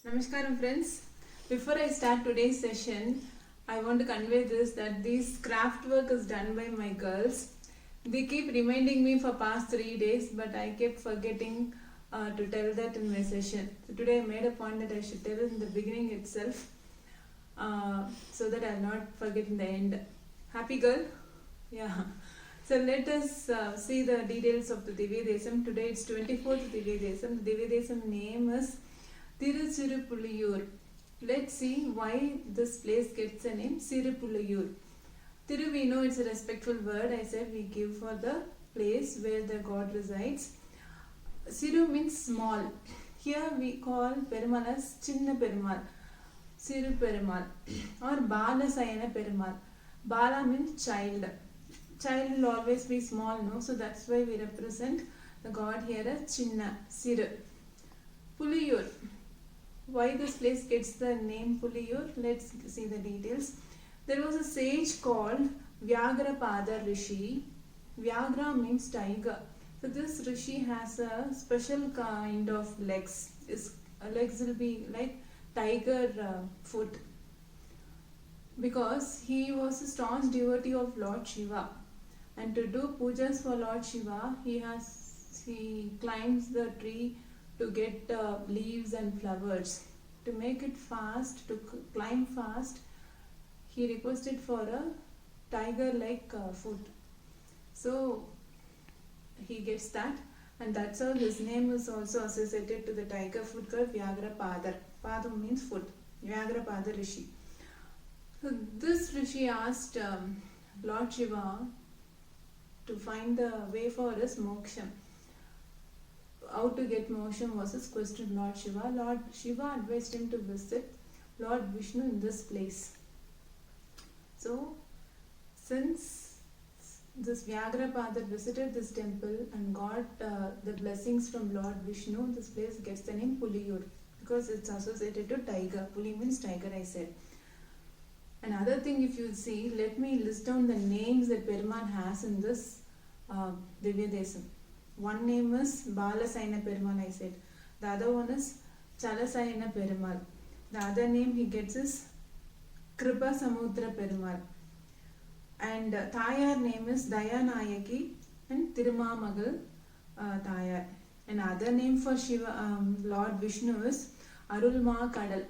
Namaskaram friends. Before I start today's session, I want to convey this that this craft work is done by my girls. They keep reminding me for past 3 days, but I kept forgetting to tell that in my session. So today I made a point that I should tell in the beginning itself, so that I'll not forget in the end. Happy girl? Yeah. So let us see the details of the Divya Desam. Today it's 24th Divya Desam. The Divya Desam name is Tiruchirupuliyur. Let's see why this place gets the name Sirupuliyur. Tiru, we know it's a respectful word. I said we give for the place where the god resides. Siru means small. Here we call Perumal as Chinna Perumal, Siru Perumal, or Bala Sayana Perumal. Bala means child. Child will always be small, no? So that's why we represent the god here as Chinna, Siru. Puliyur. Why this place gets the name Puliyur? Let's see the details. There was a sage called Vyagrapada Rishi. Vyagra means tiger. So this Rishi has a special kind of legs. His legs will be like tiger foot, because he was a staunch devotee of Lord Shiva. And to do pujas for Lord Shiva, he climbs the tree to get leaves and flowers. To make it fast, to climb fast, he requested for a tiger-like foot. So he gets that, and that's how his name is also associated to the tiger foot called Vyagrapada. Pada means foot. Vyagrapada Rishi. So this Rishi asked Lord Shiva to find the way for his moksha. How to get moksha was his question. Lord Shiva advised him to visit Lord Vishnu in this place. So since this Vyagrapada visited this temple and got the blessings from Lord Vishnu, this place gets the name Puliyur, because it's associated to tiger. Puli means tiger, I said. Another thing, if you see, let me list down the names that Perumal has in this Divya Desam. One name is Balasayana Perumal, I said. The other one is Chalasayana Perumal. The other name he gets is Kripa Samudra Perumal. And Thayar name is Dayanayaki and Tirumamagal Thayar. Another name for Shiva, Lord Vishnu is Arulma Kadal.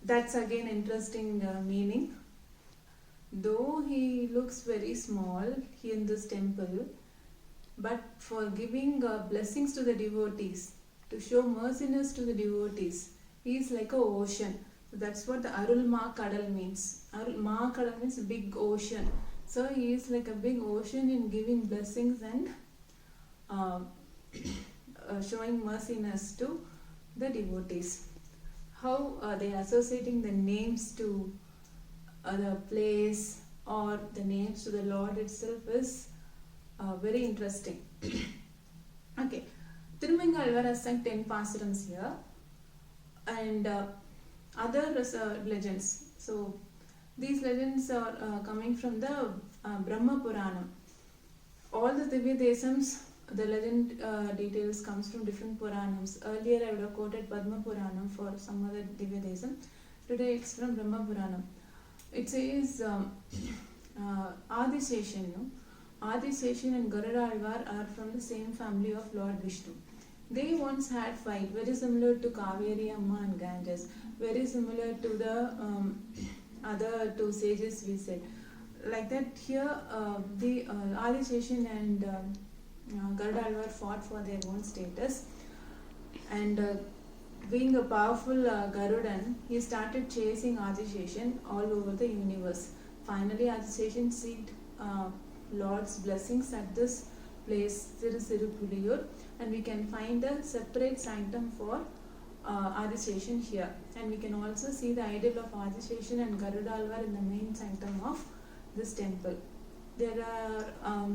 That's again interesting meaning. Though he looks very small here in this temple, but for giving blessings to the devotees, to show merciness to the devotees, he is like an ocean. So that's what the Arulma Kadal means. Arulma Kadal means big ocean. So he is like a big ocean in giving blessings and showing merciness to the devotees. How they are associating the names to the place or the names to the Lord itself is very interesting. Okay, Tirumangalvar has sung 10 pasarams here, and other legends. So these legends are coming from the Brahma Puranam. All the Divya Desams, the legend details comes from different Puranams. Earlier I would have quoted Padma Puranam for some other Divya Desam. Today it's from Brahma Puranam. It says Adiseshan, no? Adiseshan and Garuda are from the same family of Lord Vishnu. They once had fight, very similar to Kaveri Amma and Ganges, very similar to the other two sages we said. Like that here, the Adiseshan and Garuda fought for their own status, and being a powerful Garudan, he started chasing Adiseshan all over the universe. Finally, Adiseshan sought Lord's blessings at this place, Sirupuliyur, and we can find a separate sanctum for Adiseshan here. And we can also see the idol of Adiseshan and Garudalvar in the main sanctum of this temple. There are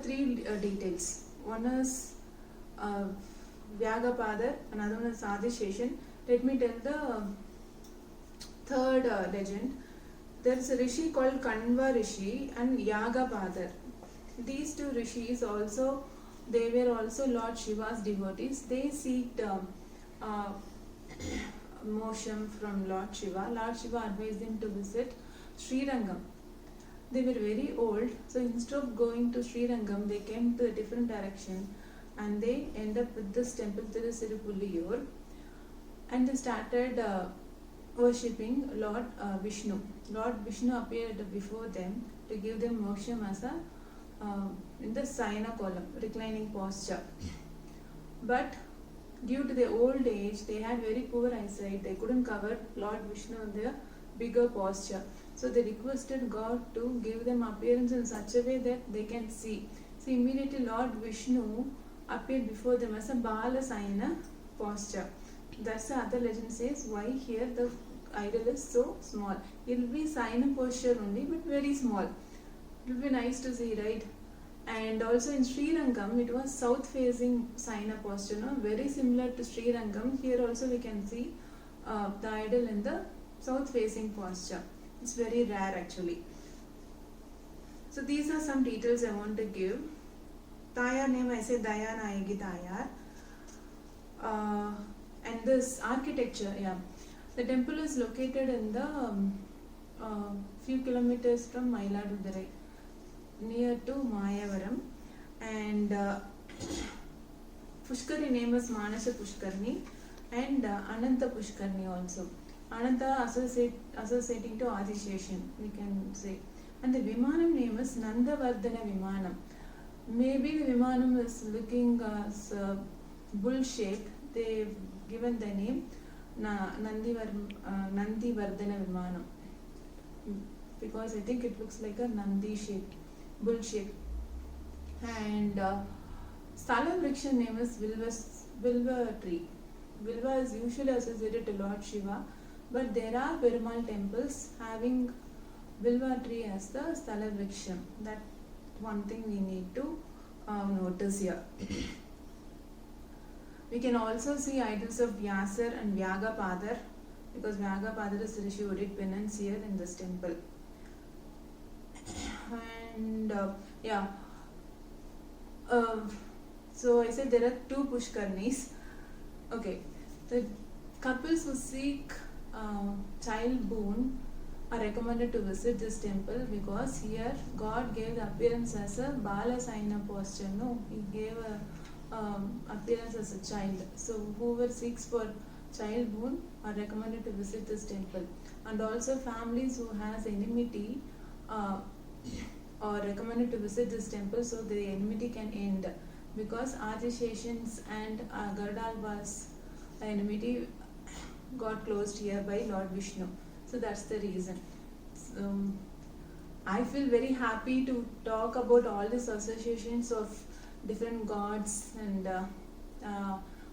three details. One is Vyagapada, another one is Adiseshan. Let me tell the third legend. There is a rishi called Kanva Rishi and Yagapadar. These two rishis also, they were also Lord Shiva's devotees. They seeked uh, motion from Lord Shiva. Lord Shiva advised them to visit Srirangam. They were very old, so instead of going to Srirangam, they came to a different direction and they end up with this temple Tirusirupuliyur, and they started worshipping Lord Vishnu. Lord Vishnu appeared before them to give them moksham as a in the Sayana column, reclining posture. But due to their old age, they had very poor eyesight. They couldn't cover Lord Vishnu in their bigger posture. So they requested God to give them appearance in such a way that they can see. So immediately Lord Vishnu appeared before them as a Bala Sayana posture. That's the other legend says why here the idol is so small. It will be Sayana posture only, but very small. It will be nice to see, right? And also in Srirangam, it was south facing Sayana posture, no? Very similar to Srirangam. Here also we can see the idol in the south facing posture. It's very rare actually. So these are some details I want to give. Tayar name I say Dayanayagi Tayar. And this architecture, the temple is located in the few kilometers from Mayiladurai, near to Mayavaram, and Pushkari name is Manasa Pushkarni and Ananta Pushkarni also. Ananta associating to Adisheshan, we can say. And the Vimanam name is Nandavardhana Vimanam. Maybe the Vimanam is looking as bull shape. They've given the name Nandivardhana Vimanam because I think it looks like a Nandi shape, bull shape. And Sthala Vriksha name is Vilva tree. Vilva is usually associated to Lord Shiva, but there are Perumal temples having Vilva tree as the Sthala Vriksha. That one thing we need to notice here. We can also see idols of Vyasar and Vyagapadar, because Vyagapadar is Rishi who did penance here in this temple. And so I said there are two Pushkarnis. Okay, the couples who seek child boon are recommended to visit this temple because here God gave the appearance as a Bala Sayana posture. No, He gave a appearance as a child. So whoever seeks for child boon are recommended to visit this temple. And also families who has enmity are recommended to visit this temple so the enmity can end, because Adisheshan's and Gardalva's enmity got closed here by Lord Vishnu. So that's the reason. So, I feel very happy to talk about all these associations of different gods and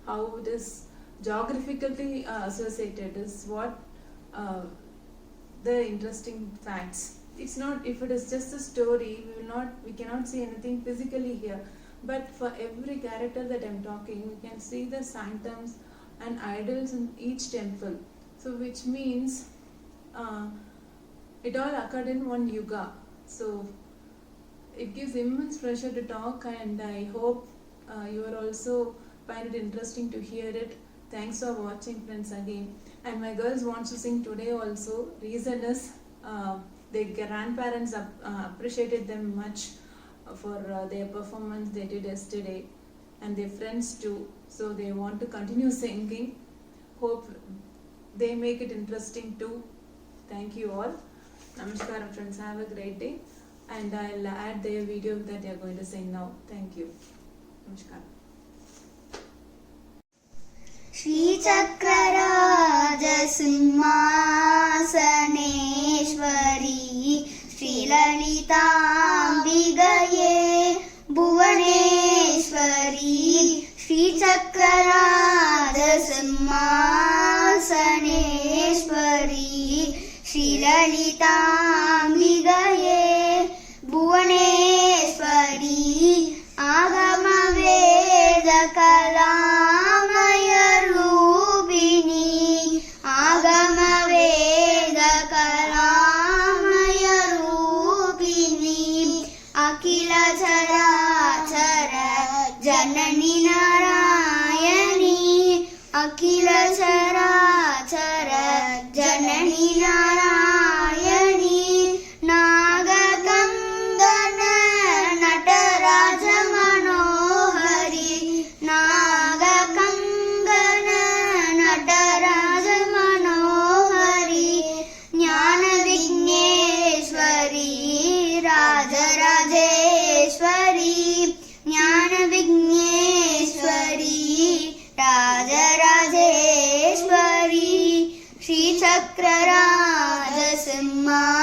how it is geographically associated is what the interesting facts. It's not, if it is just a story, we cannot see anything physically here, but for every character that I'm talking, we can see the sanctums and idols in each temple. So which means it all occurred in one yuga. So it gives immense pleasure to talk, and I hope you are also find it interesting to hear it. Thanks for watching, friends, again. And my girls want to sing today also. Reason is their grandparents appreciated them much for their performance they did yesterday, and their friends too. So they want to continue singing. Hope they make it interesting too. Thank you all. Namaskaram, friends. Have a great day. And I'll add their video that they are going to sing now. Thank you. Namaskaram. Shri Chakraraja Simhasaneshwari Shri Lalitambigaye Bhuvaneshwari Shri Chakraraja Simhasaneshwari Shri Lalitambigaye Bhuvaneshwari Agama Veda Kalamaya Rubini Agama Veda Kalamaya Rubini Akila Chara Chara Janani Narayani Akila अखिल चराचर जननी नारायणी नागकंगन नटराज मनोहरी नागकंगन नटराज मनोहरी ज्ञान विघ्नेश्वरी राजराजेश्वरी ज्ञान विघ्नेश्वरी राजराजेश्वरी श्रीचक्रराज सिंहा